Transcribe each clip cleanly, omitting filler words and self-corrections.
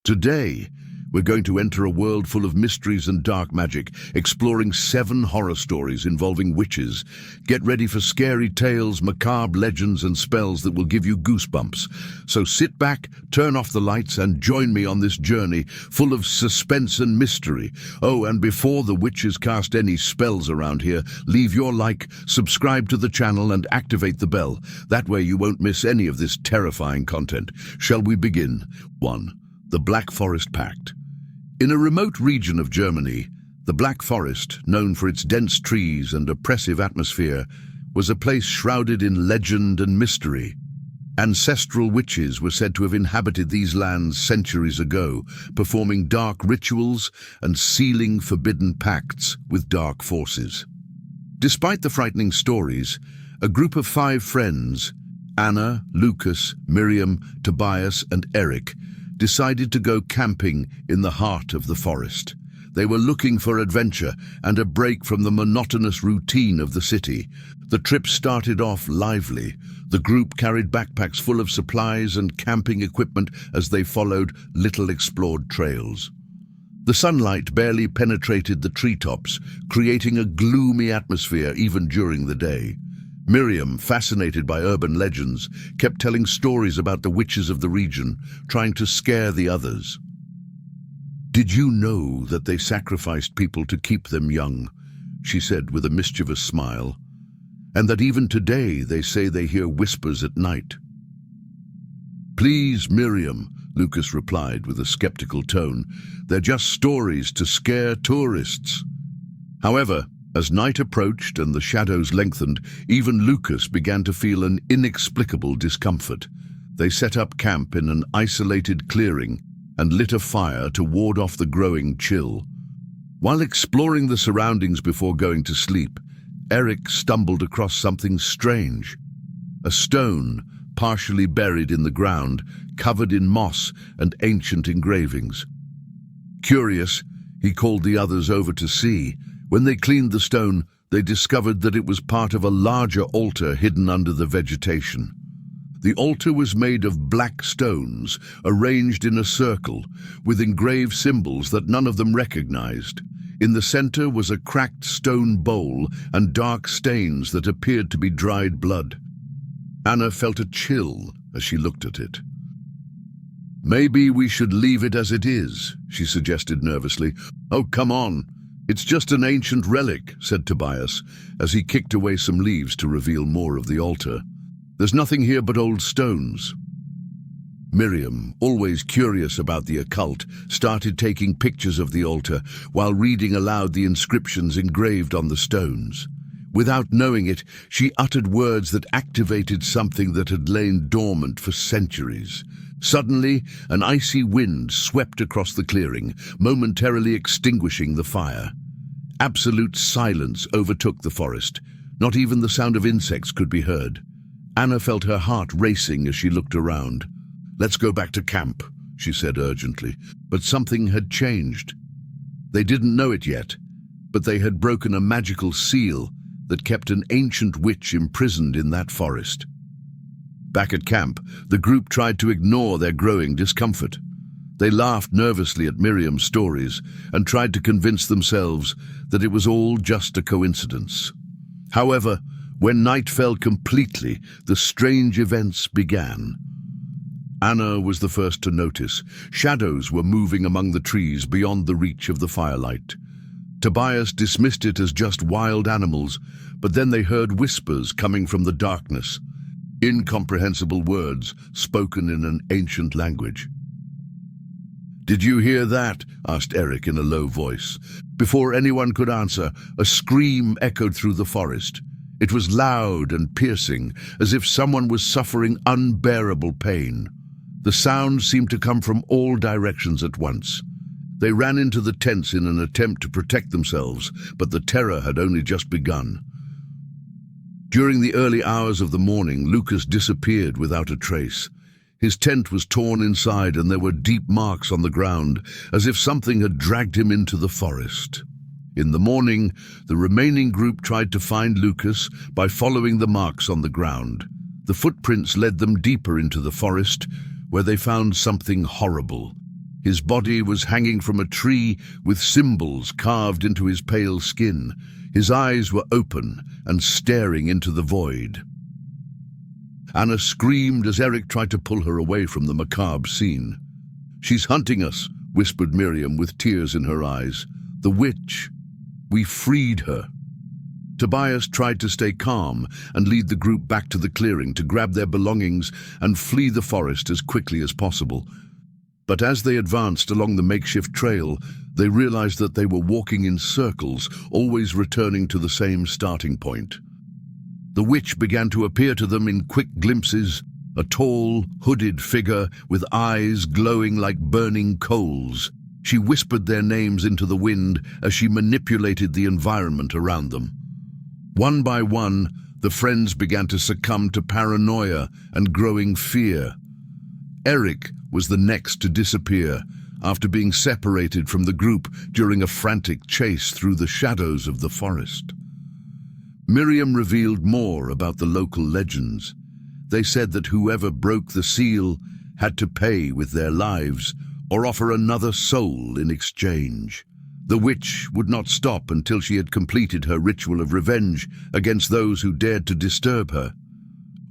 Today, we're going to enter a world full of mysteries and dark magic, exploring 7 horror stories involving witches. Get ready for scary tales, macabre legends, and spells that will give you goosebumps. So sit back, turn off the lights, and join me on this journey full of suspense and mystery. Oh, and before the witches cast any spells around here, leave your like, subscribe to the channel, and activate the bell. That way you won't miss any of this terrifying content. Shall we begin? 1. The Black Forest Pact. In a remote region of Germany, the Black Forest, known for its dense trees and oppressive atmosphere, was a place shrouded in legend and mystery. Ancestral witches were said to have inhabited these lands centuries ago, performing dark rituals and sealing forbidden pacts with dark forces. Despite the frightening stories, a group of 5 friends, Anna, Lucas, Miriam, Tobias, and Eric, decided to go camping in the heart of the forest. They were looking for adventure and a break from the monotonous routine of the city. The trip started off lively. The group carried backpacks full of supplies and camping equipment as they followed little explored trails. The sunlight barely penetrated the treetops, creating a gloomy atmosphere even during the day. Miriam, fascinated by urban legends, kept telling stories about the witches of the region, trying to scare the others. "Did you know that they sacrificed people to keep them young?" she said with a mischievous smile. "And that even today they say they hear whispers at night." "Please, Miriam," Lucas replied with a skeptical tone, "they're just stories to scare tourists." However, as night approached and the shadows lengthened, even Lucas began to feel an inexplicable discomfort. They set up camp in an isolated clearing and lit a fire to ward off the growing chill. While exploring the surroundings before going to sleep, Eric stumbled across something strange. A stone, partially buried in the ground, covered in moss and ancient engravings. Curious, he called the others over to see. When they cleaned the stone, they discovered that it was part of a larger altar hidden under the vegetation. The altar was made of black stones, arranged in a circle, with engraved symbols that none of them recognized. In the center was a cracked stone bowl and dark stains that appeared to be dried blood. Anna felt a chill as she looked at it. "Maybe we should leave it as it is," she suggested nervously. "Oh, come on. It's just an ancient relic," said Tobias, as he kicked away some leaves to reveal more of the altar. "There's nothing here but old stones." Miriam, always curious about the occult, started taking pictures of the altar while reading aloud the inscriptions engraved on the stones. Without knowing it, she uttered words that activated something that had lain dormant for centuries. Suddenly, an icy wind swept across the clearing, momentarily extinguishing the fire. Absolute silence overtook the forest. Not even the sound of insects could be heard. Anna felt her heart racing as she looked around. "Let's go back to camp," she said urgently. But something had changed. They didn't know it yet, but they had broken a magical seal that kept an ancient witch imprisoned in that forest. Back at camp, the group tried to ignore their growing discomfort. They laughed nervously at Miriam's stories and tried to convince themselves that it was all just a coincidence. However, when night fell completely, the strange events began. Anna was the first to notice. Shadows were moving among the trees beyond the reach of the firelight. Tobias dismissed it as just wild animals, but then they heard whispers coming from the darkness. Incomprehensible words spoken in an ancient language. "Did you hear that?" asked Eric in a low voice. Before anyone could answer, a scream echoed through the forest. It was loud and piercing, as if someone was suffering unbearable pain. The sound seemed to come from all directions at once. They ran into the tents in an attempt to protect themselves, but the terror had only just begun. During the early hours of the morning, Lucas disappeared without a trace. His tent was torn inside and there were deep marks on the ground, as if something had dragged him into the forest. In the morning, the remaining group tried to find Lucas by following the marks on the ground. The footprints led them deeper into the forest, where they found something horrible. His body was hanging from a tree with symbols carved into his pale skin. His eyes were open and staring into the void. Anna screamed as Eric tried to pull her away from the macabre scene. "She's hunting us," whispered Miriam with tears in her eyes. "The witch. We freed her." Tobias tried to stay calm and lead the group back to the clearing to grab their belongings and flee the forest as quickly as possible. But as they advanced along the makeshift trail, they realized that they were walking in circles, always returning to the same starting point. The witch began to appear to them in quick glimpses, a tall, hooded figure with eyes glowing like burning coals. She whispered their names into the wind as she manipulated the environment around them. One by one, the friends began to succumb to paranoia and growing fear. Eric was the next to disappear after being separated from the group during a frantic chase through the shadows of the forest. Miriam revealed more about the local legends. They said that whoever broke the seal had to pay with their lives or offer another soul in exchange. The witch would not stop until she had completed her ritual of revenge against those who dared to disturb her.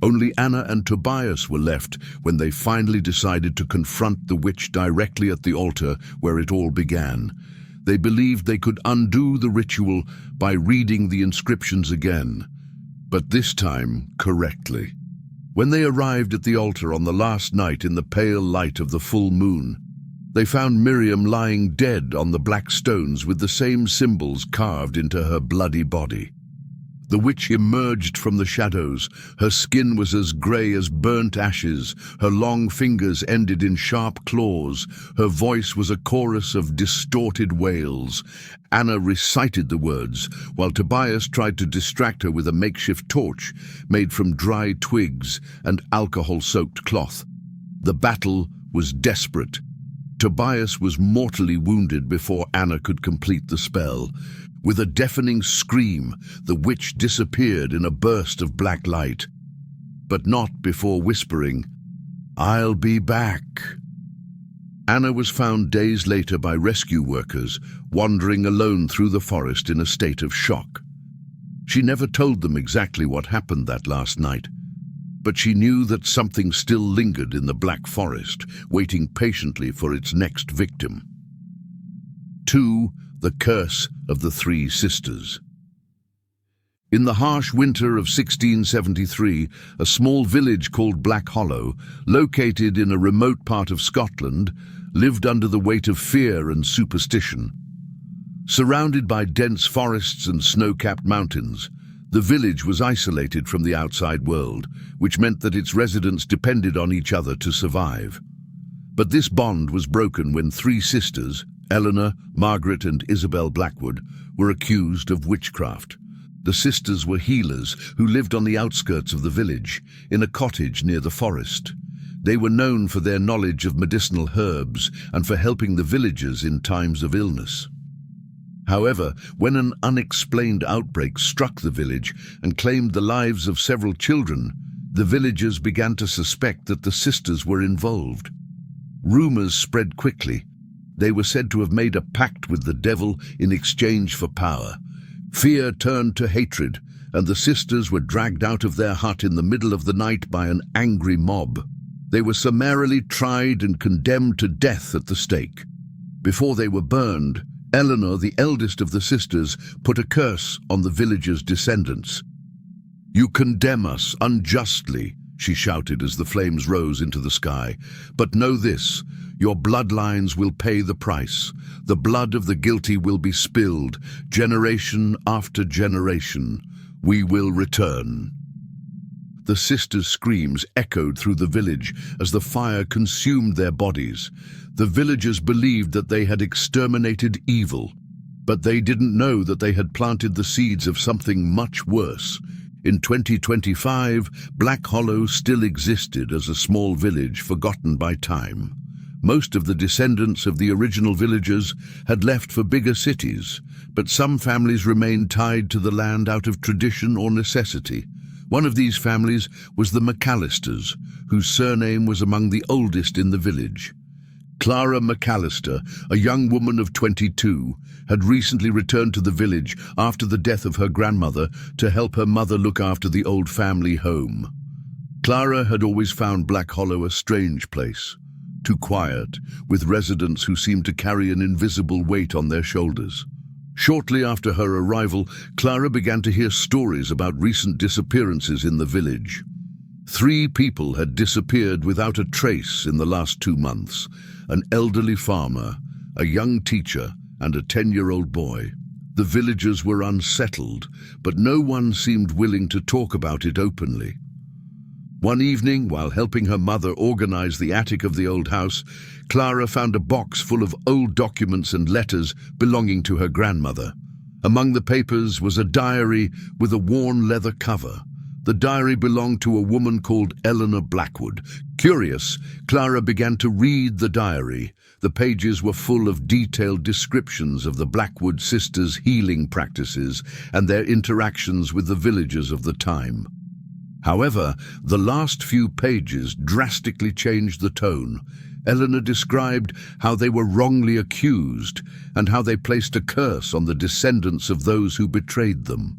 Only Anna and Tobias were left when they finally decided to confront the witch directly at the altar where it all began. They believed they could undo the ritual by reading the inscriptions again, but this time correctly. When they arrived at the altar on the last night in the pale light of the full moon, they found Miriam lying dead on the black stones with the same symbols carved into her bloody body. The witch emerged from the shadows. Her skin was as grey as burnt ashes. Her long fingers ended in sharp claws. Her voice was a chorus of distorted wails. Anna recited the words, while Tobias tried to distract her with a makeshift torch made from dry twigs and alcohol-soaked cloth. The battle was desperate. Tobias was mortally wounded before Anna could complete the spell. With a deafening scream, the witch disappeared in a burst of black light. But not before whispering, "I'll be back." Anna was found days later by rescue workers, wandering alone through the forest in a state of shock. She never told them exactly what happened that last night, but she knew that something still lingered in the Black Forest, waiting patiently for its next victim. 2. The Curse of the Three Sisters. In the harsh winter of 1673, a small village called Black Hollow, located in a remote part of Scotland, lived under the weight of fear and superstition. Surrounded by dense forests and snow-capped mountains, the village was isolated from the outside world, which meant that its residents depended on each other to survive. But this bond was broken when three sisters, Eleanor, Margaret, and Isabel Blackwood, were accused of witchcraft. The sisters were healers who lived on the outskirts of the village, in a cottage near the forest. They were known for their knowledge of medicinal herbs and for helping the villagers in times of illness. However, when an unexplained outbreak struck the village and claimed the lives of several children, the villagers began to suspect that the sisters were involved. Rumors spread quickly. They were said to have made a pact with the devil in exchange for power. Fear turned to hatred, and the sisters were dragged out of their hut in the middle of the night by an angry mob. They were summarily tried and condemned to death at the stake. Before they were burned, Eleanor, the eldest of the sisters, put a curse on the villagers' descendants. "You condemn us unjustly," she shouted as the flames rose into the sky. "But know this, your bloodlines will pay the price. The blood of the guilty will be spilled, generation after generation. We will return." The sisters' screams echoed through the village as the fire consumed their bodies. The villagers believed that they had exterminated evil, but they didn't know that they had planted the seeds of something much worse. In 2025, Black Hollow still existed as a small village forgotten by time. Most of the descendants of the original villagers had left for bigger cities, but some families remained tied to the land out of tradition or necessity. One of these families was the McAllisters, whose surname was among the oldest in the village. Clara McAllister, a young woman of 22, had recently returned to the village after the death of her grandmother to help her mother look after the old family home. Clara had always found Black Hollow a strange place, too quiet, with residents who seemed to carry an invisible weight on their shoulders. Shortly after her arrival, Clara began to hear stories about recent disappearances in the village. 3 people had disappeared without a trace in the last 2 months: an elderly farmer, a young teacher, and a 10-year-old boy. The villagers were unsettled, but no one seemed willing to talk about it openly. One evening, while helping her mother organize the attic of the old house, Clara found a box full of old documents and letters belonging to her grandmother. Among the papers was a diary with a worn leather cover. The diary belonged to a woman called Eleanor Blackwood. Curious, Clara began to read the diary. The pages were full of detailed descriptions of the Blackwood sisters' healing practices and their interactions with the villagers of the time. However, the last few pages drastically changed the tone. Eleanor described how they were wrongly accused and how they placed a curse on the descendants of those who betrayed them.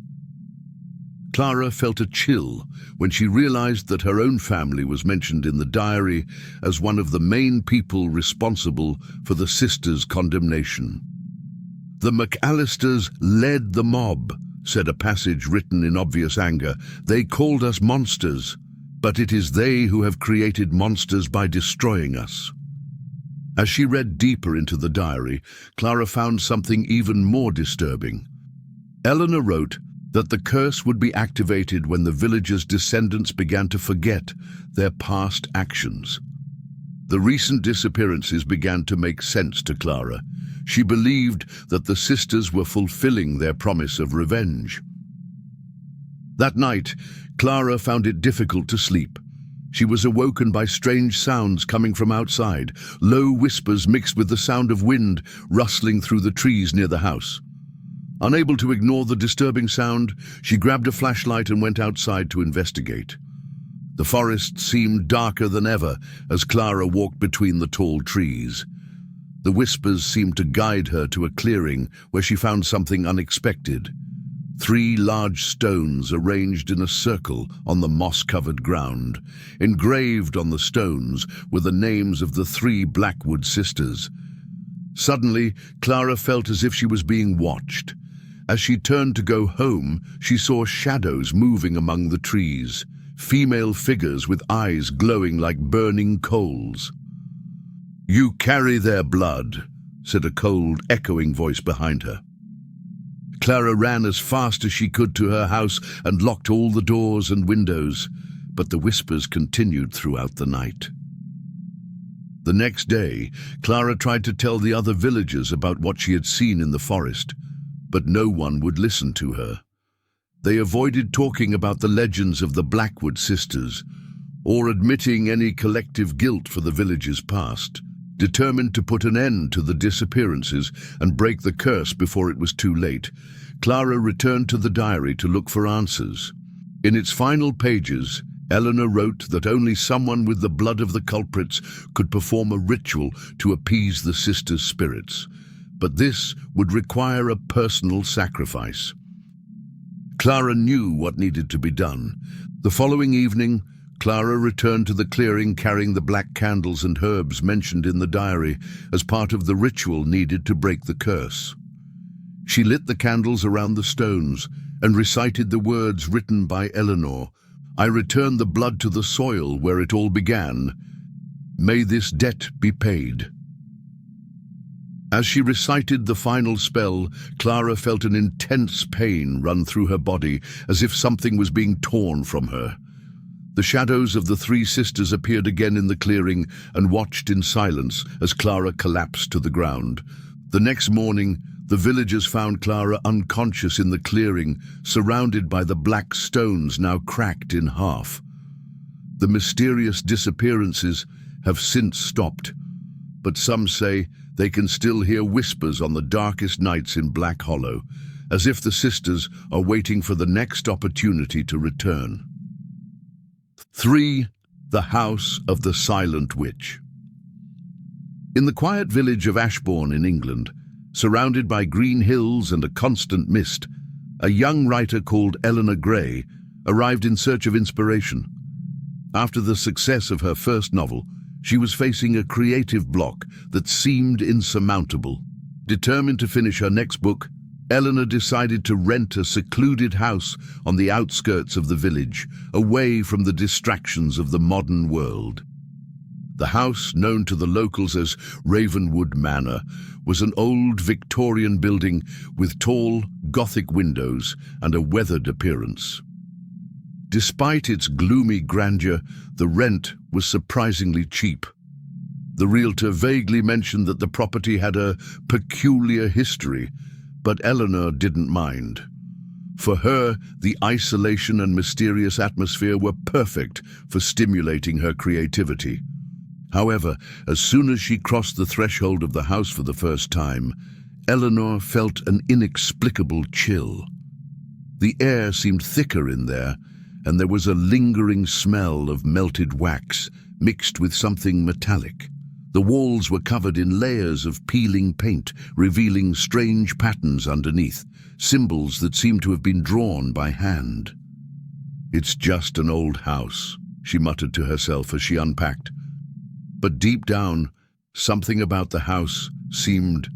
Clara felt a chill when she realized that her own family was mentioned in the diary as one of the main people responsible for the sisters' condemnation. "The McAllisters led the mob," said a passage written in obvious anger. "They called us monsters, but it is they who have created monsters by destroying us." As she read deeper into the diary, Clara found something even more disturbing. Eleanor wrote that the curse would be activated when the villagers' descendants began to forget their past actions. The recent disappearances began to make sense to Clara. She believed that the sisters were fulfilling their promise of revenge. That night, Clara found it difficult to sleep. She was awoken by strange sounds coming from outside, low whispers mixed with the sound of wind rustling through the trees near the house. Unable to ignore the disturbing sound, she grabbed a flashlight and went outside to investigate. The forest seemed darker than ever as Clara walked between the tall trees. The whispers seemed to guide her to a clearing where she found something unexpected. 3 large stones arranged in a circle on the moss-covered ground. Engraved on the stones were the names of the 3 Blackwood sisters. Suddenly, Clara felt as if she was being watched. As she turned to go home, she saw shadows moving among the trees, female figures with eyes glowing like burning coals. "You carry their blood," said a cold, echoing voice behind her. Clara ran as fast as she could to her house and locked all the doors and windows, but the whispers continued throughout the night. The next day, Clara tried to tell the other villagers about what she had seen in the forest, but no one would listen to her. They avoided talking about the legends of the Blackwood sisters or admitting any collective guilt for the village's past. Determined to put an end to the disappearances and break the curse before it was too late, Clara returned to the diary to look for answers. In its final pages, Eleanor wrote that only someone with the blood of the culprits could perform a ritual to appease the sisters' spirits, but this would require a personal sacrifice. Clara knew what needed to be done. The following evening, Clara returned to the clearing carrying the black candles and herbs mentioned in the diary as part of the ritual needed to break the curse. She lit the candles around the stones and recited the words written by Eleanor. "I return the blood to the soil where it all began. May this debt be paid." As she recited the final spell, Clara felt an intense pain run through her body, as if something was being torn from her. The shadows of the 3 sisters appeared again in the clearing and watched in silence as Clara collapsed to the ground. The next morning, the villagers found Clara unconscious in the clearing, surrounded by the black stones now cracked in half. The mysterious disappearances have since stopped, but some say they can still hear whispers on the darkest nights in Black Hollow, as if the sisters are waiting for the next opportunity to return. 3. The House of the Silent Witch. In the quiet village of Ashbourne in England, surrounded by green hills and a constant mist, a young writer called Eleanor Gray arrived in search of inspiration. After the success of her first novel, she was facing a creative block that seemed insurmountable. Determined to finish her next book, Eleanor decided to rent a secluded house on the outskirts of the village, away from the distractions of the modern world. The house, known to the locals as Ravenwood Manor, was an old Victorian building with tall, Gothic windows and a weathered appearance. Despite its gloomy grandeur, the rent was surprisingly cheap. The realtor vaguely mentioned that the property had a peculiar history, but Eleanor didn't mind. For her, the isolation and mysterious atmosphere were perfect for stimulating her creativity. However, as soon as she crossed the threshold of the house for the first time, Eleanor felt an inexplicable chill. The air seemed thicker in there, and there was a lingering smell of melted wax mixed with something metallic. The walls were covered in layers of peeling paint, revealing strange patterns underneath, symbols that seemed to have been drawn by hand. "It's just an old house," she muttered to herself as she unpacked. But deep down, something about the house seemed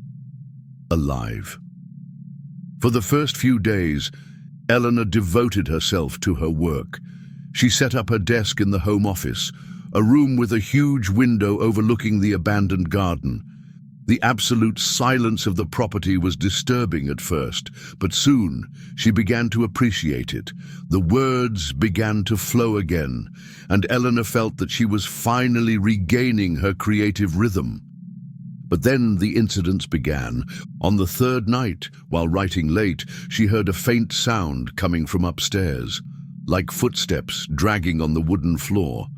alive. For the first few days, Eleanor devoted herself to her work. She set up her desk in the home office, a room with a huge window overlooking the abandoned garden. The absolute silence of the property was disturbing at first, but soon she began to appreciate it. The words began to flow again, and Eleanor felt that she was finally regaining her creative rhythm. But then the incidents began. On the third night, while writing late, she heard a faint sound coming from upstairs, like footsteps dragging on the wooden floor.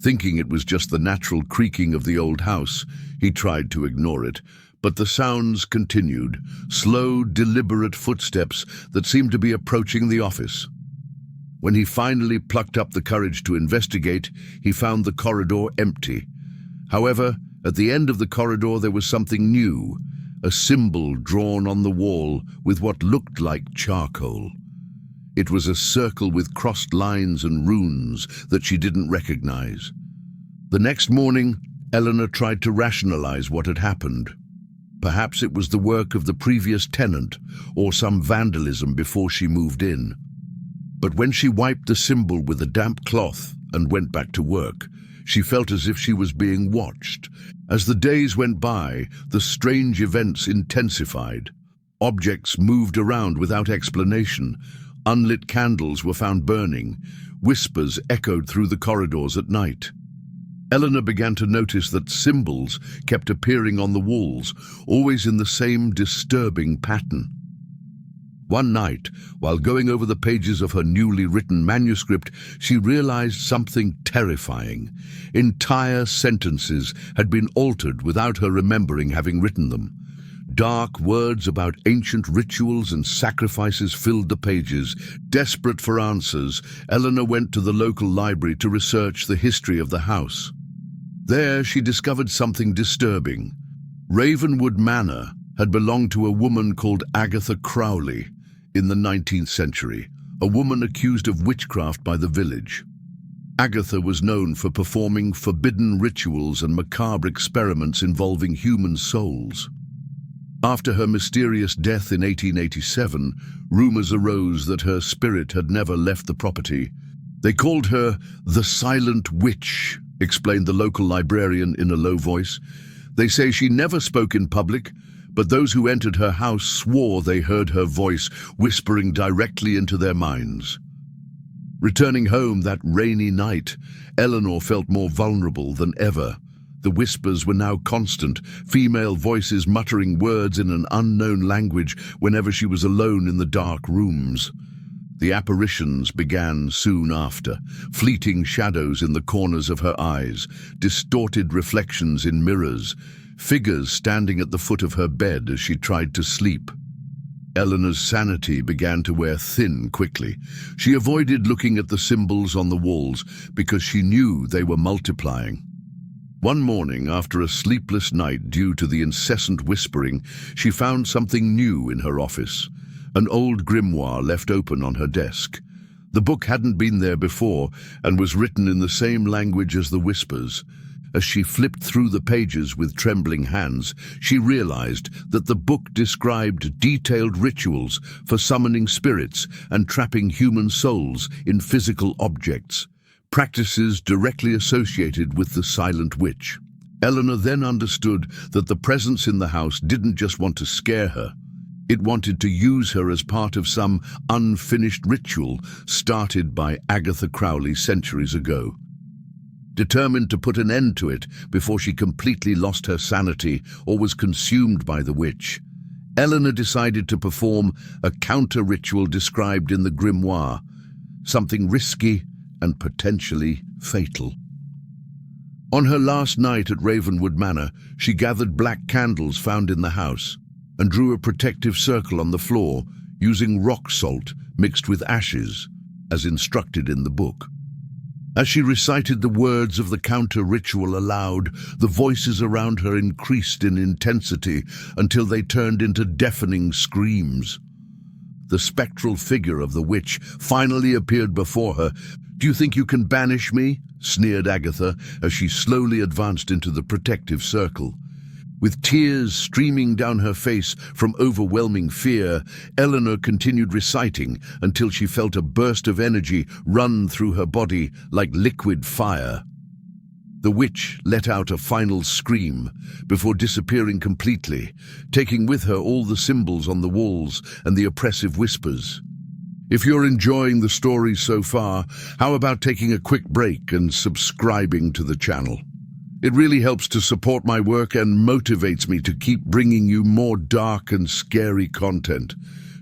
Thinking it was just the natural creaking of the old house, he tried to ignore it, but the sounds continued, slow, deliberate footsteps that seemed to be approaching the office. When he finally plucked up the courage to investigate, he found the corridor empty. However, at the end of the corridor there was something new, a symbol drawn on the wall with what looked like charcoal. It was a circle with crossed lines and runes that she didn't recognize. The next morning, Eleanor tried to rationalize what had happened. Perhaps it was the work of the previous tenant or some vandalism before she moved in. But when she wiped the symbol with a damp cloth and went back to work, she felt as if she was being watched. As the days went by, the strange events intensified. Objects moved around without explanation. Unlit candles were found burning. Whispers echoed through the corridors at night. Eleanor began to notice that symbols kept appearing on the walls, always in the same disturbing pattern. One night, while going over the pages of her newly written manuscript, she realized something terrifying. Entire sentences had been altered without her remembering having written them. Dark words about ancient rituals and sacrifices filled the pages. Desperate for answers, Eleanor went to the local library to research the history of the house. There she discovered something disturbing. Ravenwood Manor had belonged to a woman called Agatha Crowley in the 19th century, a woman accused of witchcraft by the village. Agatha was known for performing forbidden rituals and macabre experiments involving human souls. After her mysterious death in 1887, rumors arose that her spirit had never left the property. "They called her the Silent Witch," explained the local librarian in a low voice. "They say she never spoke in public, but those who entered her house swore they heard her voice whispering directly into their minds." Returning home that rainy night, Eleanor felt more vulnerable than ever. The whispers were now constant, female voices muttering words in an unknown language whenever she was alone in the dark rooms. The apparitions began soon after, fleeting shadows in the corners of her eyes, distorted reflections in mirrors, figures standing at the foot of her bed as she tried to sleep. Eleanor's sanity began to wear thin quickly. She avoided looking at the symbols on the walls because she knew they were multiplying. One morning, after a sleepless night due to the incessant whispering, she found something new in her office, an old grimoire left open on her desk. The book hadn't been there before and was written in the same language as the whispers. As she flipped through the pages with trembling hands, she realized that the book described detailed rituals for summoning spirits and trapping human souls in physical objects, practices directly associated with the silent witch. Eleanor then understood that the presence in the house didn't just want to scare her. It wanted to use her as part of some unfinished ritual started by Agatha Crowley centuries ago. Determined to put an end to it before she completely lost her sanity or was consumed by the witch, Eleanor decided to perform a counter-ritual described in the grimoire, something risky and potentially fatal. On her last night at Ravenwood Manor, she gathered black candles found in the house and drew a protective circle on the floor using rock salt mixed with ashes, as instructed in the book. As she recited the words of the counter-ritual aloud, the voices around her increased in intensity until they turned into deafening screams. The spectral figure of the witch finally appeared before her. "Do you think you can banish me?" sneered Agatha as she slowly advanced into the protective circle. With tears streaming down her face from overwhelming fear, Eleanor continued reciting until she felt a burst of energy run through her body like liquid fire. The witch let out a final scream before disappearing completely, taking with her all the symbols on the walls and the oppressive whispers. If you're enjoying the story so far, how about taking a quick break and subscribing to the channel? It really helps to support my work and motivates me to keep bringing you more dark and scary content.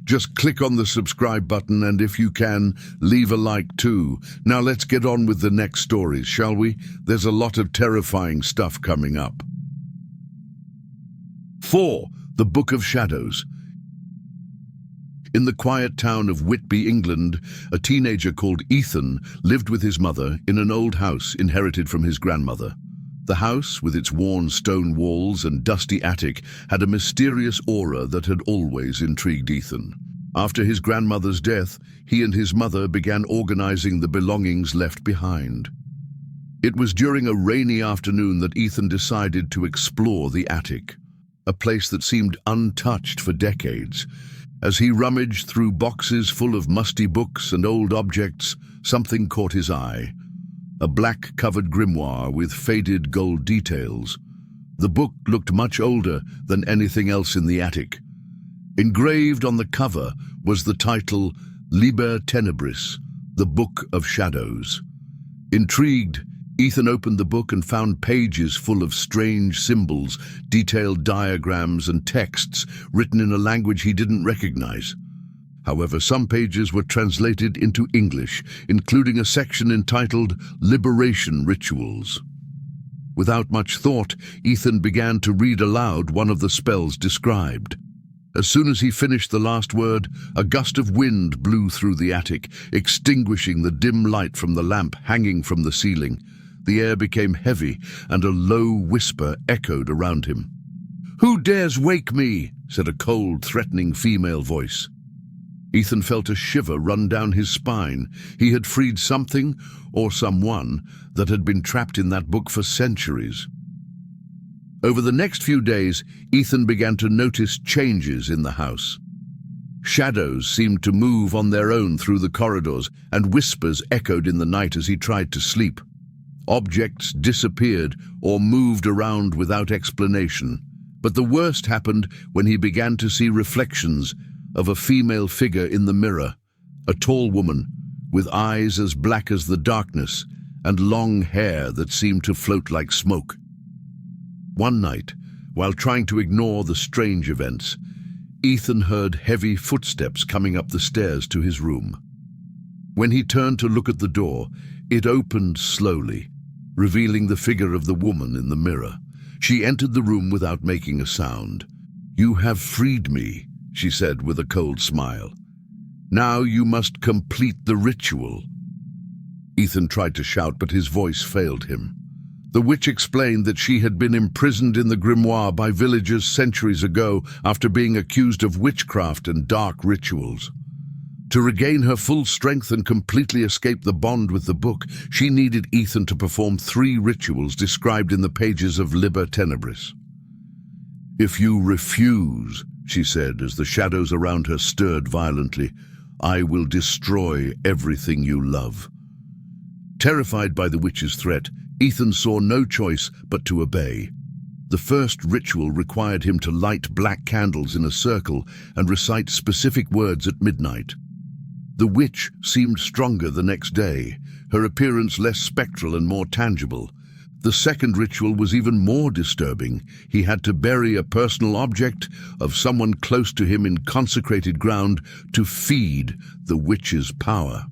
Just click on the subscribe button and if you can, leave a like too. Now let's get on with the next stories, shall we? There's a lot of terrifying stuff coming up. 4. The Book of Shadows. In the quiet town of Whitby, England, a teenager called Ethan lived with his mother in an old house inherited from his grandmother. The house, with its worn stone walls and dusty attic, had a mysterious aura that had always intrigued Ethan. After his grandmother's death, he and his mother began organizing the belongings left behind. It was during a rainy afternoon that Ethan decided to explore the attic, a place that seemed untouched for decades. As he rummaged through boxes full of musty books and old objects, something caught his eye. A black-covered grimoire with faded gold details. The book looked much older than anything else in the attic. Engraved on the cover was the title Liber Tenebris, the Book of Shadows. Intrigued, Ethan opened the book and found pages full of strange symbols, detailed diagrams and texts written in a language he didn't recognize. However, some pages were translated into English, including a section entitled Liberation Rituals. Without much thought, Ethan began to read aloud one of the spells described. As soon as he finished the last word, a gust of wind blew through the attic, extinguishing the dim light from the lamp hanging from the ceiling. The air became heavy, and a low whisper echoed around him. "Who dares wake me?" said a cold, threatening female voice. Ethan felt a shiver run down his spine. He had freed something, or someone, that had been trapped in that book for centuries. Over the next few days, Ethan began to notice changes in the house. Shadows seemed to move on their own through the corridors, and whispers echoed in the night as he tried to sleep. Objects disappeared or moved around without explanation. But the worst happened when he began to see reflections of a female figure in the mirror, a tall woman with eyes as black as the darkness and long hair that seemed to float like smoke. One night, while trying to ignore the strange events, Ethan heard heavy footsteps coming up the stairs to his room. When he turned to look at the door, it opened slowly, revealing the figure of the woman in the mirror. She entered the room without making a sound. "You have freed me," she said with a cold smile. "Now you must complete the ritual." Ethan tried to shout, but his voice failed him. The witch explained that she had been imprisoned in the grimoire by villagers centuries ago after being accused of witchcraft and dark rituals. To regain her full strength and completely escape the bond with the book, she needed Ethan to perform 3 rituals described in the pages of Liber Tenebris. "If you refuse," she said as the shadows around her stirred violently, "I will destroy everything you love." Terrified by the witch's threat, Ethan saw no choice but to obey. The first ritual required him to light black candles in a circle and recite specific words at midnight. The witch seemed stronger the next day, her appearance less spectral and more tangible. The second ritual was even more disturbing. He had to bury a personal object of someone close to him in consecrated ground to feed the witch's power.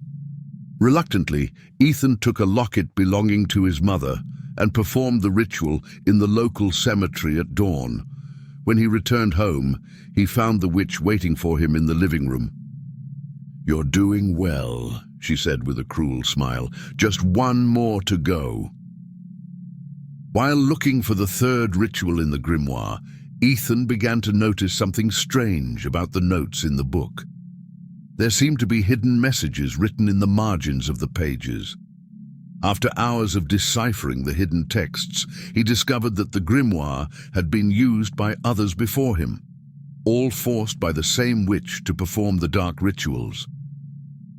Reluctantly, Ethan took a locket belonging to his mother and performed the ritual in the local cemetery at dawn. When he returned home, he found the witch waiting for him in the living room. "You're doing well," she said with a cruel smile. "Just one more to go." While looking for the third ritual in the grimoire, Ethan began to notice something strange about the notes in the book. There seemed to be hidden messages written in the margins of the pages. After hours of deciphering the hidden texts, he discovered that the grimoire had been used by others before him, all forced by the same witch to perform the dark rituals.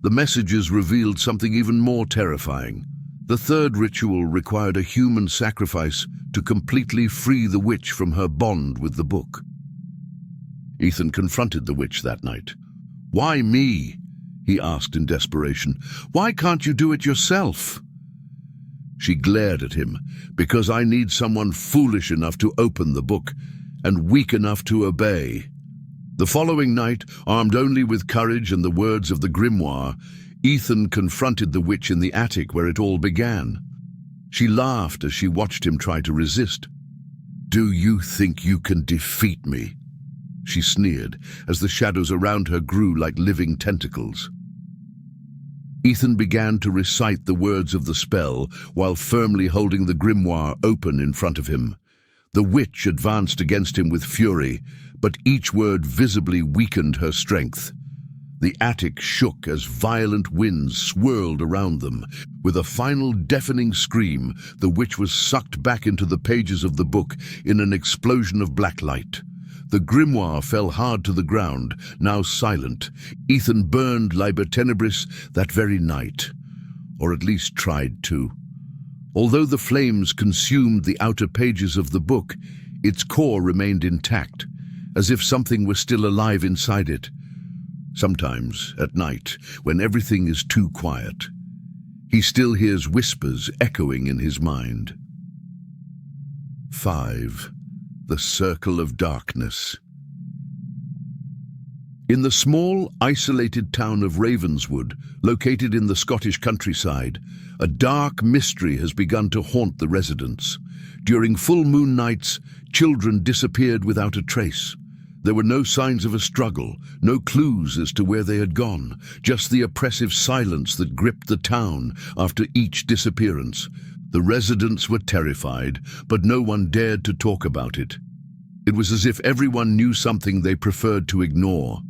The messages revealed something even more terrifying. The third ritual required a human sacrifice to completely free the witch from her bond with the book. Ethan confronted the witch that night. "Why me?" he asked in desperation. "Why can't you do it yourself?" She glared at him. "Because I need someone foolish enough to open the book and weak enough to obey." The following night, armed only with courage and the words of the grimoire, Ethan confronted the witch in the attic where it all began. She laughed as she watched him try to resist. "Do you think you can defeat me?" she sneered as the shadows around her grew like living tentacles. Ethan began to recite the words of the spell while firmly holding the grimoire open in front of him. The witch advanced against him with fury, but each word visibly weakened her strength. The attic shook as violent winds swirled around them. With a final deafening scream, the witch was sucked back into the pages of the book in an explosion of black light. The grimoire fell hard to the ground, now silent. Ethan burned Liber Tenebris that very night, or at least tried to. Although the flames consumed the outer pages of the book, its core remained intact, as if something was still alive inside it. Sometimes, at night, when everything is too quiet, he still hears whispers echoing in his mind. 5. The Circle of Darkness. In the small, isolated town of Ravenswood, located in the Scottish countryside, a dark mystery has begun to haunt the residents. During full moon nights, children disappeared without a trace. There were no signs of a struggle, no clues as to where they had gone, just the oppressive silence that gripped the town after each disappearance. The residents were terrified, but no one dared to talk about it. It was as if everyone knew something they preferred to ignore.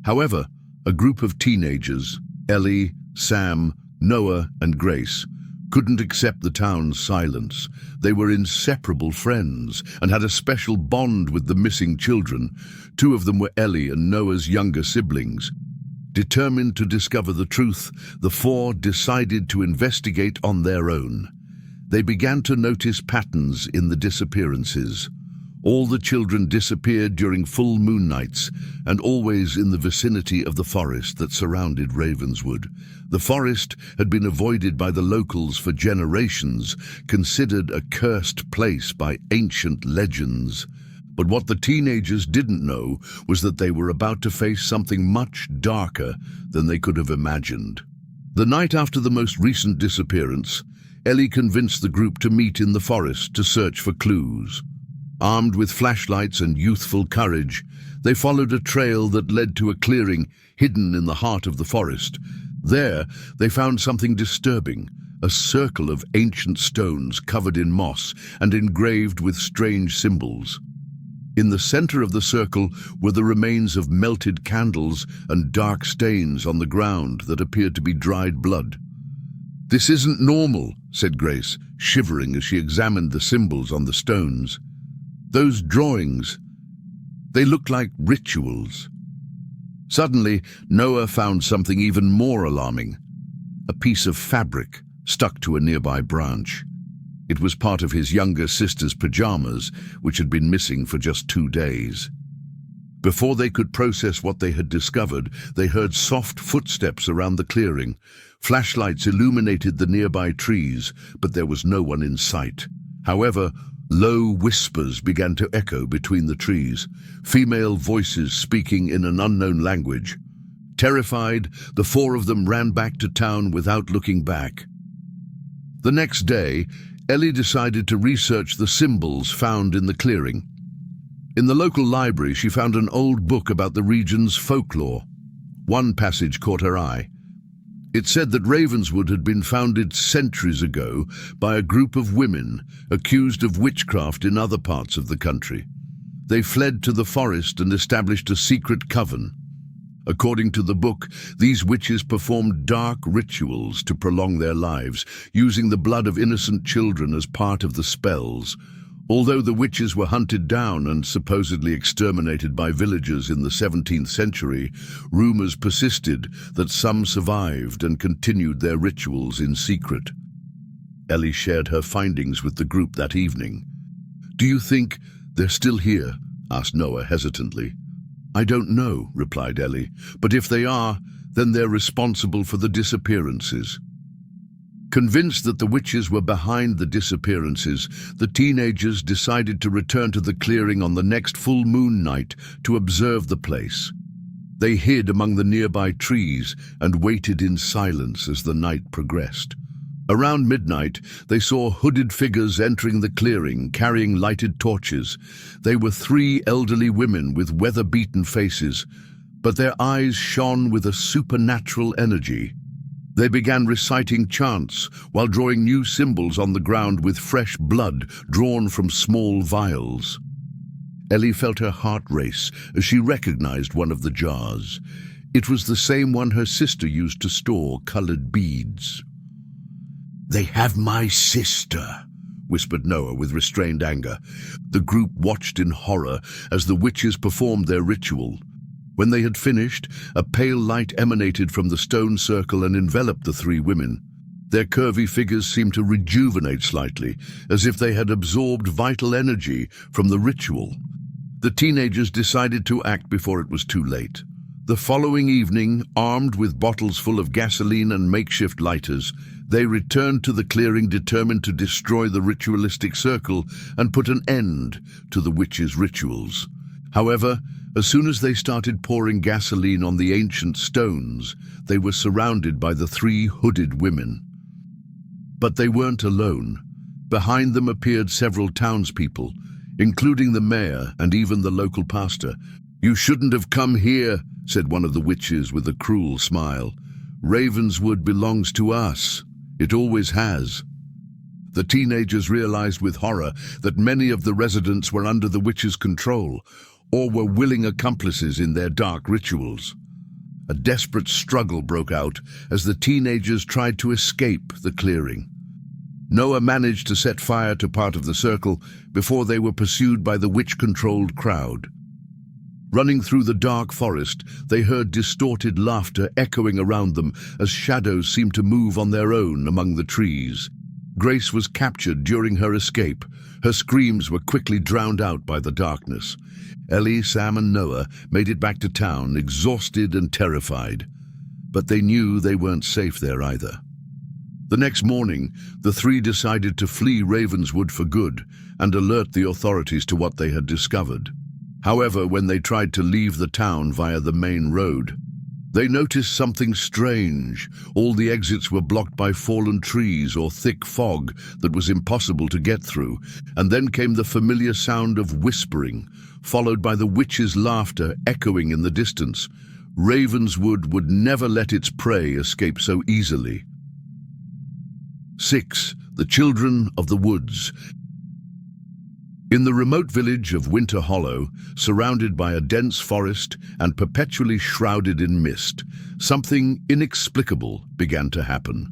However, a group of teenagers, Ellie, Sam, Noah, and Grace, couldn't accept the town's silence. They were inseparable friends and had a special bond with the missing children. 2 of them were Ellie and Noah's younger siblings. Determined to discover the truth, the 4 decided to investigate on their own. They began to notice patterns in the disappearances. All the children disappeared during full moon nights, and always in the vicinity of the forest that surrounded Ravenswood. The forest had been avoided by the locals for generations, considered a cursed place by ancient legends. But what the teenagers didn't know was that they were about to face something much darker than they could have imagined. The night after the most recent disappearance, Ellie convinced the group to meet in the forest to search for clues. Armed with flashlights and youthful courage, they followed a trail that led to a clearing hidden in the heart of the forest. There, they found something disturbing, a circle of ancient stones covered in moss and engraved with strange symbols. In the center of the circle were the remains of melted candles and dark stains on the ground that appeared to be dried blood. "This isn't normal," said Grace, shivering as she examined the symbols on the stones. "Those drawings, they look like rituals." Suddenly, Noah found something even more alarming: a piece of fabric stuck to a nearby branch. It was part of his younger sister's pajamas, which had been missing for just 2 days. Before they could process what they had discovered, they heard soft footsteps around the clearing. Flashlights illuminated the nearby trees, but there was no one in sight. However, low whispers began to echo between the trees, female voices speaking in an unknown language. Terrified, the 4 of them ran back to town without looking back. The next day, Ellie decided to research the symbols found in the clearing. In the local library, she found an old book about the region's folklore. One passage caught her eye. It said that Ravenswood had been founded centuries ago by a group of women accused of witchcraft in other parts of the country. They fled to the forest and established a secret coven. According to the book, these witches performed dark rituals to prolong their lives, using the blood of innocent children as part of the spells. Although the witches were hunted down and supposedly exterminated by villagers in the 17th century, rumors persisted that some survived and continued their rituals in secret. Ellie shared her findings with the group that evening. "Do you think they're still here?" asked Noah hesitantly. "I don't know," replied Ellie, "but if they are, then they're responsible for the disappearances." Convinced that the witches were behind the disappearances, the teenagers decided to return to the clearing on the next full moon night to observe the place. They hid among the nearby trees and waited in silence as the night progressed. Around midnight, they saw hooded figures entering the clearing, carrying lighted torches. They were 3 elderly women with weather-beaten faces, but their eyes shone with a supernatural energy. They began reciting chants while drawing new symbols on the ground with fresh blood drawn from small vials. Ellie felt her heart race as she recognized one of the jars. It was the same one her sister used to store colored beads. "They have my sister," whispered Noah with restrained anger. The group watched in horror as the witches performed their ritual. When they had finished, a pale light emanated from the stone circle and enveloped the 3 women. Their curvy figures seemed to rejuvenate slightly, as if they had absorbed vital energy from the ritual. The teenagers decided to act before it was too late. The following evening, armed with bottles full of gasoline and makeshift lighters, they returned to the clearing determined to destroy the ritualistic circle and put an end to the witches' rituals. However, as soon as they started pouring gasoline on the ancient stones, they were surrounded by the 3 hooded women. But they weren't alone. Behind them appeared several townspeople, including the mayor and even the local pastor. "You shouldn't have come here," said one of the witches with a cruel smile. "Ravenswood belongs to us. It always has." The teenagers realized with horror that many of the residents were under the witches' control or were willing accomplices in their dark rituals. A desperate struggle broke out as the teenagers tried to escape the clearing. Noah managed to set fire to part of the circle before they were pursued by the witch-controlled crowd. Running through the dark forest, they heard distorted laughter echoing around them as shadows seemed to move on their own among the trees. Grace was captured during her escape. Her screams were quickly drowned out by the darkness. Ellie, Sam, and Noah made it back to town, exhausted and terrified. But they knew they weren't safe there either. The next morning, the 3 decided to flee Ravenswood for good and alert the authorities to what they had discovered. However, when they tried to leave the town via the main road, they noticed something strange. All the exits were blocked by fallen trees or thick fog that was impossible to get through, and then came the familiar sound of whispering, followed by the witches' laughter echoing in the distance. Ravenswood would never let its prey escape so easily. 6. The Children of the Woods. In the remote village of Winter Hollow, surrounded by a dense forest and perpetually shrouded in mist, something inexplicable began to happen.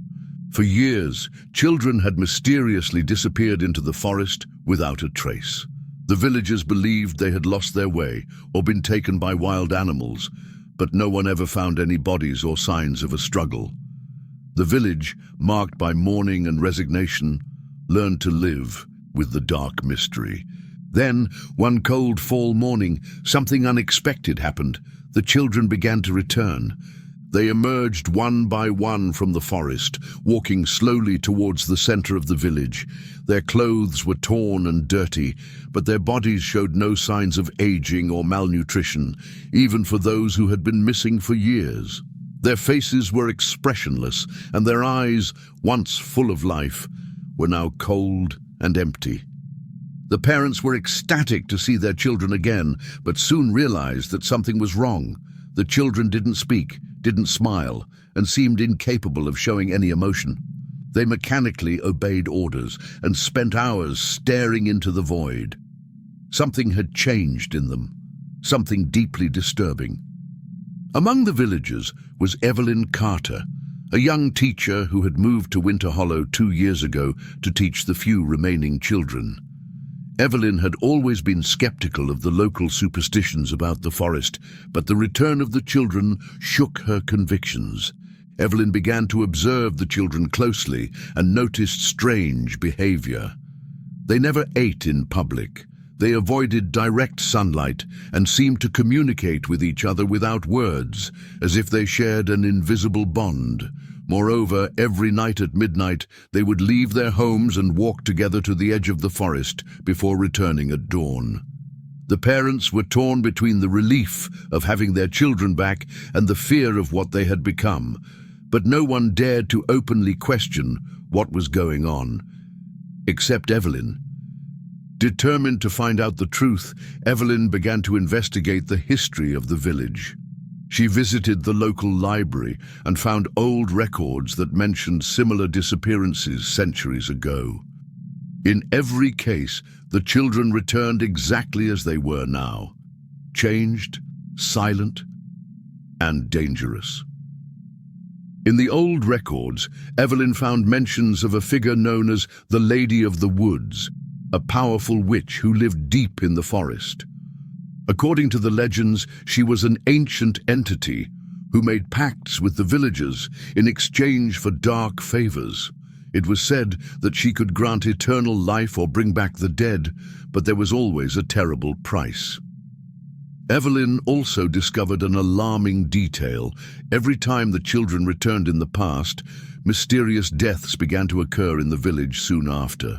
For years, children had mysteriously disappeared into the forest without a trace. The villagers believed they had lost their way or been taken by wild animals, but no one ever found any bodies or signs of a struggle. The village, marked by mourning and resignation, learned to live with the dark mystery. Then, one cold fall morning, something unexpected happened. The children began to return. They emerged one by one from the forest, walking slowly towards the center of the village. Their clothes were torn and dirty, but their bodies showed no signs of aging or malnutrition, even for those who had been missing for years. Their faces were expressionless, and their eyes, once full of life, were now cold and empty. The parents were ecstatic to see their children again, but soon realized that something was wrong. The children didn't speak, didn't smile, and seemed incapable of showing any emotion. They mechanically obeyed orders and spent hours staring into the void. Something had changed in them, something deeply disturbing. Among the villagers was Evelyn Carter, a young teacher who had moved to Winter Hollow 2 years ago to teach the few remaining children. Evelyn had always been skeptical of the local superstitions about the forest, but the return of the children shook her convictions. Evelyn began to observe the children closely and noticed strange behavior. They never ate in public. They avoided direct sunlight and seemed to communicate with each other without words, as if they shared an invisible bond. Moreover, every night at midnight, they would leave their homes and walk together to the edge of the forest before returning at dawn. The parents were torn between the relief of having their children back and the fear of what they had become, but no one dared to openly question what was going on, except Evelyn. Determined to find out the truth, Evelyn began to investigate the history of the village. She visited the local library and found old records that mentioned similar disappearances centuries ago. In every case, the children returned exactly as they were now, changed, silent, and dangerous. In the old records, Evelyn found mentions of a figure known as the Lady of the Woods, a powerful witch who lived deep in the forest. According to the legends, she was an ancient entity who made pacts with the villagers in exchange for dark favors. It was said that she could grant eternal life or bring back the dead, but there was always a terrible price. Evelyn also discovered an alarming detail. Every time the children returned in the past, mysterious deaths began to occur in the village soon after.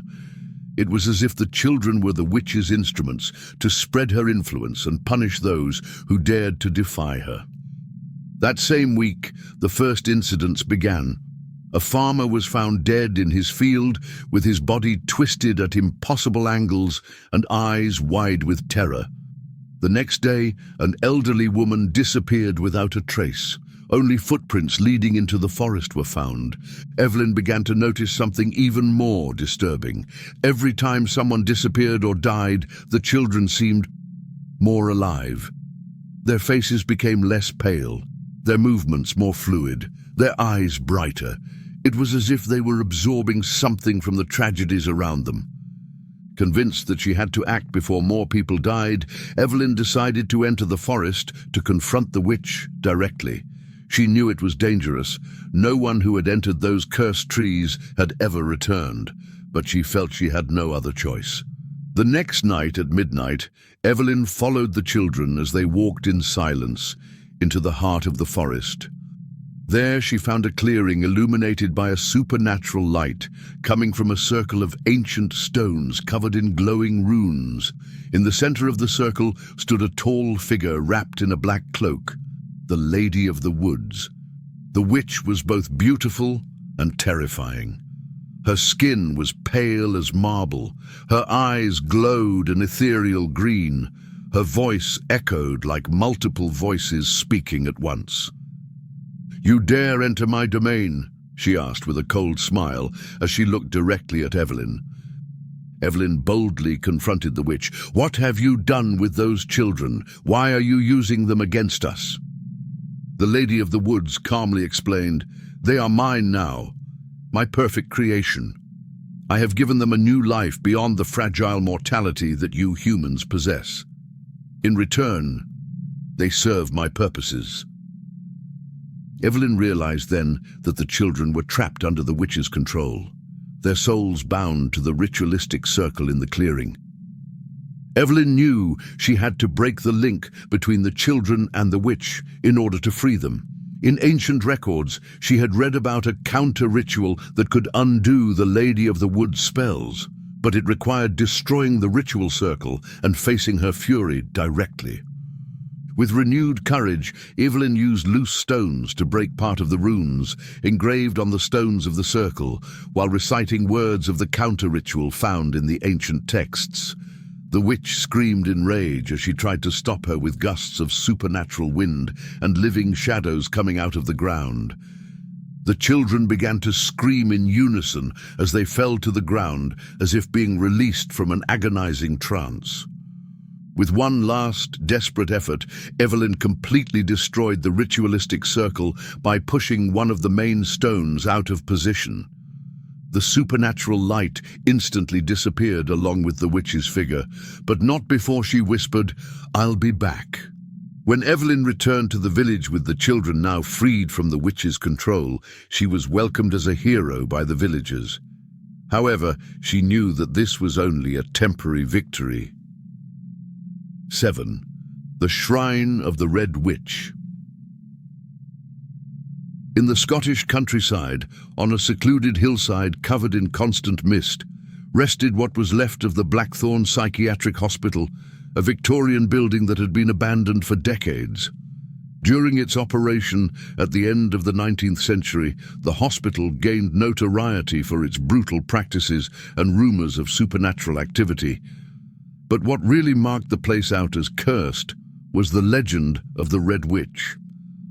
It was as if the children were the witch's instruments to spread her influence and punish those who dared to defy her. That same week, the first incidents began. A farmer was found dead in his field, with his body twisted at impossible angles and eyes wide with terror. The next day, an elderly woman disappeared without a trace. Only footprints leading into the forest were found. Evelyn began to notice something even more disturbing. Every time someone disappeared or died, the children seemed more alive. Their faces became less pale, their movements more fluid, their eyes brighter. It was as if they were absorbing something from the tragedies around them. Convinced that she had to act before more people died, Evelyn decided to enter the forest to confront the witch directly. She knew it was dangerous. No one who had entered those cursed trees had ever returned, but she felt she had no other choice. The next night at midnight, Evelyn followed the children as they walked in silence into the heart of the forest. There she found a clearing illuminated by a supernatural light coming from a circle of ancient stones covered in glowing runes. In the center of the circle stood a tall figure wrapped in a black cloak, the Lady of the Woods. The witch was both beautiful and terrifying. Her skin was pale as marble, her eyes glowed an ethereal green, her voice echoed like multiple voices speaking at once. "You dare enter my domain," she asked with a cold smile as she looked directly at Evelyn. Evelyn boldly confronted the witch. "What have you done with those children? Why are you using them against us?" The Lady of the Woods calmly explained, "They are mine now, my perfect creation. I have given them a new life beyond the fragile mortality that you humans possess. In return, they serve my purposes." Evelyn realized then that the children were trapped under the witch's control, their souls bound to the ritualistic circle in the clearing. Evelyn knew she had to break the link between the children and the witch in order to free them. In ancient records, she had read about a counter-ritual that could undo the Lady of the Woods spells, but it required destroying the ritual circle and facing her fury directly. With renewed courage, Evelyn used loose stones to break part of the runes engraved on the stones of the circle, while reciting words of the counter-ritual found in the ancient texts. The witch screamed in rage as she tried to stop her with gusts of supernatural wind and living shadows coming out of the ground. The children began to scream in unison as they fell to the ground, as if being released from an agonizing trance. With one last, desperate effort, Evelyn completely destroyed the ritualistic circle by pushing one of the main stones out of position. The supernatural light instantly disappeared along with the witch's figure, but not before she whispered, "I'll be back." When Evelyn returned to the village with the children now freed from the witch's control, she was welcomed as a hero by the villagers. However, she knew that this was only a temporary victory. 7. The Shrine of the Red Witch. In the Scottish countryside, on a secluded hillside covered in constant mist, rested what was left of the Blackthorn Psychiatric Hospital, a Victorian building that had been abandoned for decades. During its operation at the end of the 19th century, the hospital gained notoriety for its brutal practices and rumors of supernatural activity. But what really marked the place out as cursed was the legend of the Red Witch,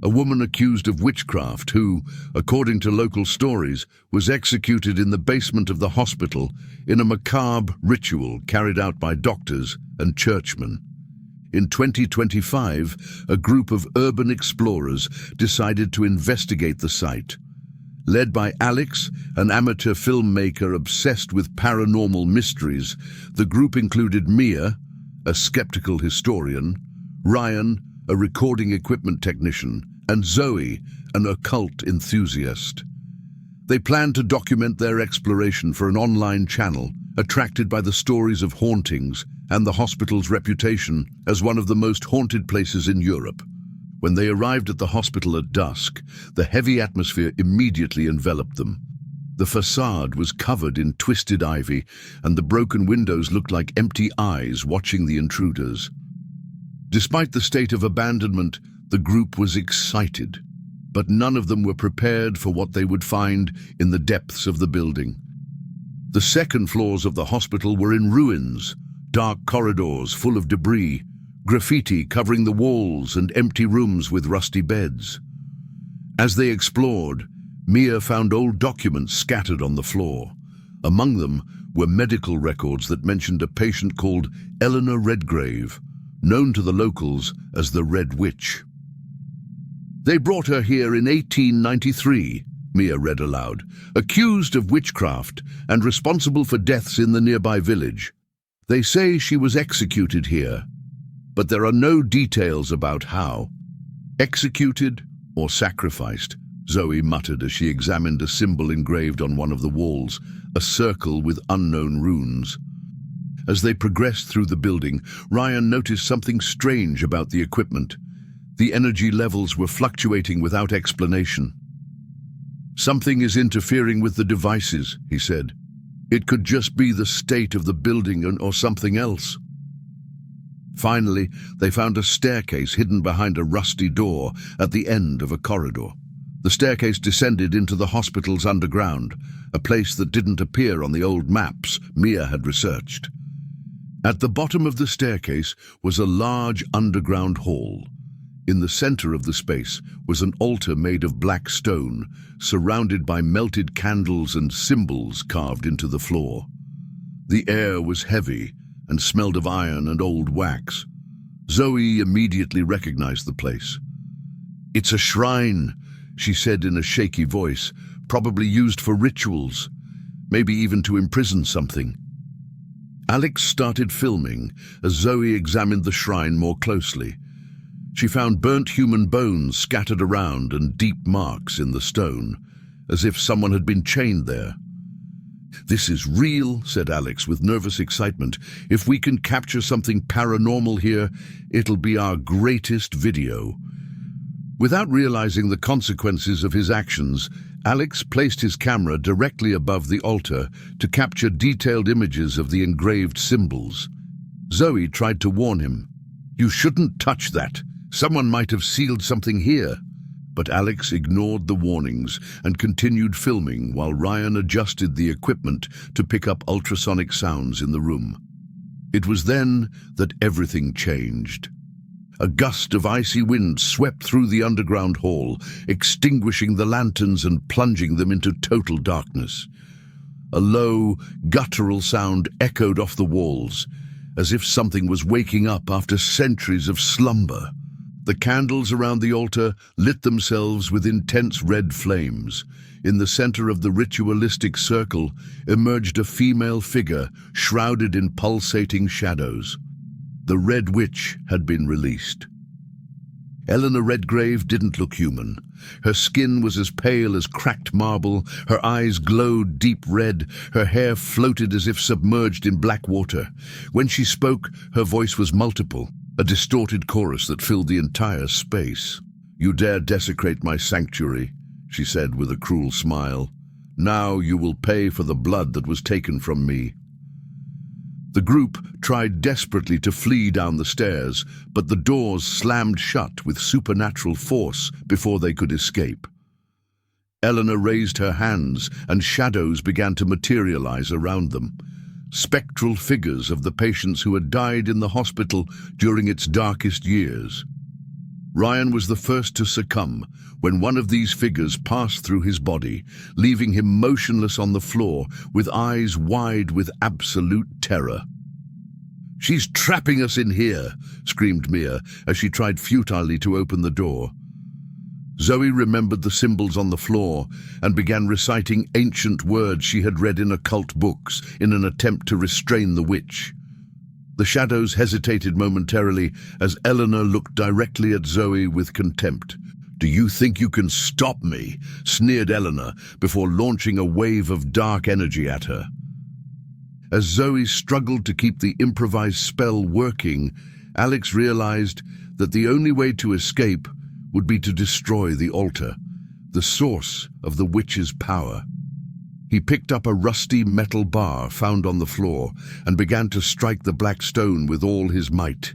a woman accused of witchcraft who, according to local stories, was executed in the basement of the hospital in a macabre ritual carried out by doctors and churchmen. In 2025, a group of urban explorers decided to investigate the site. Led by Alex, an amateur filmmaker obsessed with paranormal mysteries, the group included Mia, a skeptical historian, Ryan, a recording equipment technician, and Zoe, an occult enthusiast. They planned to document their exploration for an online channel, attracted by the stories of hauntings and the hospital's reputation as one of the most haunted places in Europe. When they arrived at the hospital at dusk, the heavy atmosphere immediately enveloped them. The facade was covered in twisted ivy, and the broken windows looked like empty eyes watching the intruders. Despite the state of abandonment, the group was excited, but none of them were prepared for what they would find in the depths of the building. The second floors of the hospital were in ruins, dark corridors full of debris, graffiti covering the walls, and empty rooms with rusty beds. As they explored, Mia found old documents scattered on the floor. Among them were medical records that mentioned a patient called Eleanor Redgrave, known to the locals as the Red Witch. "They brought her here in 1893, Mia read aloud, "accused of witchcraft and responsible for deaths in the nearby village. They say she was executed here, but there are no details about how. Executed or sacrificed," Zoe muttered as she examined a symbol engraved on one of the walls, a circle with unknown runes. As they progressed through the building, Ryan noticed something strange about the equipment. The energy levels were fluctuating without explanation. "Something is interfering with the devices," he said. "It could just be the state of the building or something else." Finally, they found a staircase hidden behind a rusty door at the end of a corridor. The staircase descended into the hospital's underground, a place that didn't appear on the old maps Mia had researched. At the bottom of the staircase was a large underground hall. In the center of the space was an altar made of black stone, surrounded by melted candles and symbols carved into the floor. The air was heavy and smelled of iron and old wax. Zoe immediately recognized the place. "It's a shrine," she said in a shaky voice, "probably used for rituals, maybe even to imprison something." Alex started filming as Zoe examined the shrine more closely. She found burnt human bones scattered around and deep marks in the stone, as if someone had been chained there. "This is real," said Alex with nervous excitement. "If we can capture something paranormal here, it'll be our greatest video." Without realizing the consequences of his actions, Alex placed his camera directly above the altar to capture detailed images of the engraved symbols. Zoe tried to warn him. "You shouldn't touch that. Someone might have sealed something here." But Alex ignored the warnings and continued filming while Ryan adjusted the equipment to pick up ultrasonic sounds in the room. It was then that everything changed. A gust of icy wind swept through the underground hall, extinguishing the lanterns and plunging them into total darkness. A low, guttural sound echoed off the walls, as if something was waking up after centuries of slumber. The candles around the altar lit themselves with intense red flames. In the center of the ritualistic circle emerged a female figure shrouded in pulsating shadows. The Red Witch had been released. Eleanor Redgrave didn't look human. Her skin was as pale as cracked marble, her eyes glowed deep red, her hair floated as if submerged in black water. When she spoke, her voice was multiple, a distorted chorus that filled the entire space. "You dare desecrate my sanctuary," she said with a cruel smile. "Now you will pay for the blood that was taken from me." The group tried desperately to flee down the stairs, but the doors slammed shut with supernatural force before they could escape. Eleanor raised her hands, and shadows began to materialize around them. Spectral figures of the patients who had died in the hospital during its darkest years. Ryan was the first to succumb when one of these figures passed through his body, leaving him motionless on the floor with eyes wide with absolute terror. "She's trapping us in here," screamed Mia as she tried futilely to open the door. Zoe remembered the symbols on the floor and began reciting ancient words she had read in occult books in an attempt to restrain the witch. The shadows hesitated momentarily as Eleanor looked directly at Zoe with contempt. "Do you think you can stop me?" sneered Eleanor before launching a wave of dark energy at her. As Zoe struggled to keep the improvised spell working, Alex realized that the only way to escape would be to destroy the altar, the source of the witch's power. He picked up a rusty metal bar found on the floor and began to strike the black stone with all his might.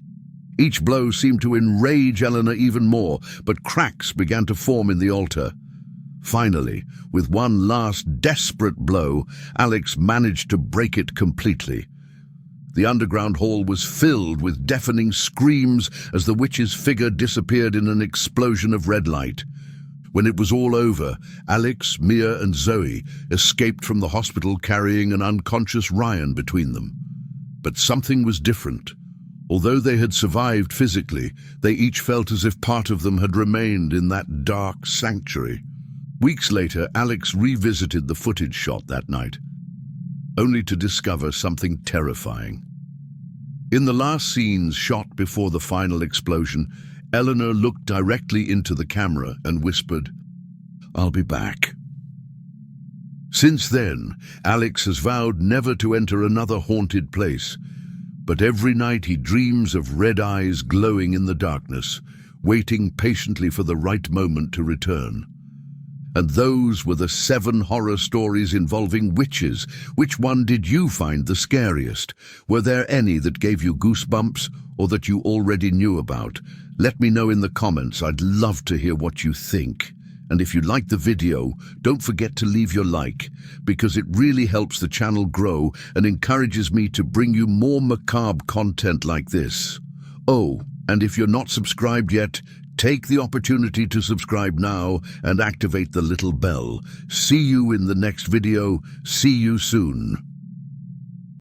Each blow seemed to enrage Eleanor even more, but cracks began to form in the altar. Finally, with one last desperate blow, Alex managed to break it completely. The underground hall was filled with deafening screams as the witch's figure disappeared in an explosion of red light. When it was all over, Alex, Mia, and Zoe escaped from the hospital carrying an unconscious Ryan between them. But something was different. Although they had survived physically, they each felt as if part of them had remained in that dark sanctuary. Weeks later, Alex revisited the footage shot that night, only to discover something terrifying. In the last scenes shot before the final explosion, Eleanor looked directly into the camera and whispered, "I'll be back." Since then, Alex has vowed never to enter another haunted place, but every night he dreams of red eyes glowing in the darkness, waiting patiently for the right moment to return. And those were the 7 horror stories involving witches. Which one did you find the scariest? Were there any that gave you goosebumps or that you already knew about? Let me know in the comments. I'd love to hear what you think. And if you liked the video, don't forget to leave your like, because it really helps the channel grow and encourages me to bring you more macabre content like this. Oh, and if you're not subscribed yet, Take the opportunity to subscribe now and activate the little bell. See you in the next video. See you soon.